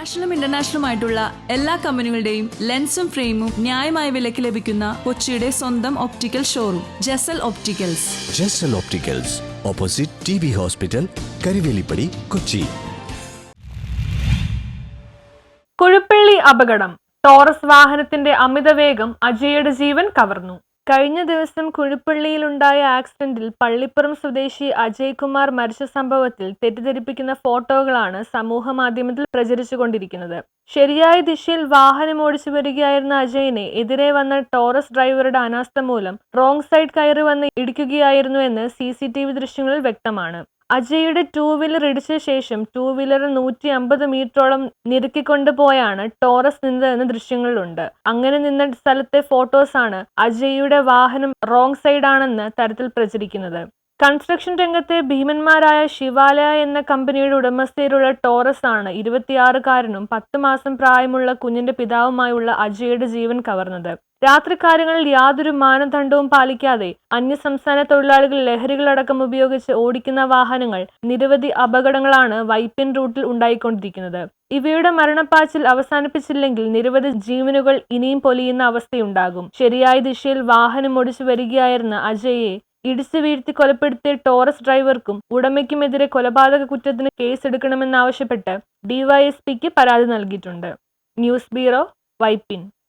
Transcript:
നാഷണലും ഇന്റർനാഷണലുമായിട്ടുള്ള എല്ലാ കമ്പനികളുടെയും ലെൻസും ഫ്രെയിമും ന്യായമായ വിലയ്ക്ക് ലഭിക്കുന്ന കൊച്ചിയുടെ സ്വന്തം optical showroom Jasal opticals. Jasal opticals, opposite TB hospital, Karivelippady, Kochi. Kuzhuppilly അപകടം. ടോറസ് വാഹനത്തിന്റെ അമിതവേഗം അജയുടെ ജീവൻ കവർന്നു. കഴിഞ്ഞ ദിവസം കുഴുപ്പള്ളിയിലുണ്ടായ ആക്സിഡന്റിൽ പള്ളിപ്പുറം സ്വദേശി അജയ് കുമാർ മരിച്ച സംഭവത്തിൽ തെറ്റിദ്ധരിപ്പിക്കുന്ന ഫോട്ടോകളാണ് സമൂഹ മാധ്യമത്തിൽ പ്രചരിച്ചുകൊണ്ടിരിക്കുന്നത്. ശരിയായ ദിശയിൽ വാഹനം ഓടിച്ചു വരികയായിരുന്ന അജയിനെ എതിരെ വന്ന ടോറസ് ഡ്രൈവറുടെ അനാസ്ഥ മൂലം റോങ് സൈഡ് കയറി വന്ന് ഇടിക്കുകയായിരുന്നുവെന്ന് CCTV ദൃശ്യങ്ങളിൽ വ്യക്തമാണ്. അജയുടെ 2 വീലർ ഇടിച്ച ശേഷം 2 വീലർ 150 മീറ്ററോളം നിരക്കിക്കൊണ്ടുപോയാണ് ടോറസ് നിന്നതെന്ന് ദൃശ്യങ്ങളിലുണ്ട്. അങ്ങനെ നിന്ന സ്ഥലത്തെ ഫോട്ടോസാണ് അജയുടെ വാഹനം റോങ് സൈഡാണെന്ന തരത്തിൽ പ്രചരിക്കുന്നത്. കൺസ്ട്രക്ഷൻ രംഗത്തെ ഭീമന്മാരായ ശിവാലയ എന്ന കമ്പനിയുടെ ഉടമസ്ഥയിലുള്ള ടോറസ് ആണ് 26-കാരനും 10 മാസം പ്രായമുള്ള കുഞ്ഞിന്റെ പിതാവുമായുള്ള അജയുടെ ജീവൻ കവർന്നത്. രാത്രികാര്യങ്ങളിൽ യാതൊരു മാനദണ്ഡവും പാലിക്കാതെ അന്യസംസ്ഥാന തൊഴിലാളികൾ ലഹരികളടക്കം ഉപയോഗിച്ച് ഓടിക്കുന്ന വാഹനങ്ങൾ നിരവധി അപകടങ്ങളാണ് വൈപ്പിൻ റൂട്ടിൽ ഉണ്ടായിക്കൊണ്ടിരിക്കുന്നത്. ഇവയുടെ മരണപ്പാച്ചിൽ അവസാനിപ്പിച്ചില്ലെങ്കിൽ നിരവധി ജീവനുകൾ ഇനിയും പൊലിയുന്ന അവസ്ഥയുണ്ടാകും. ശരിയായ ദിശയിൽ വാഹനം ഓടിച്ചു വരികയായിരുന്ന അജയെ ഇടിച്ചു വീഴ്ത്തി കൊലപ്പെടുത്തിയ ടോറസ് ഡ്രൈവർക്കും ഉടമയ്ക്കുമെതിരെ കൊലപാതക കുറ്റത്തിന് കേസെടുക്കണമെന്നാവശ്യപ്പെട്ട് DYSPക്ക് പരാതി നൽകിയിട്ടുണ്ട്. News bureau, Vypin.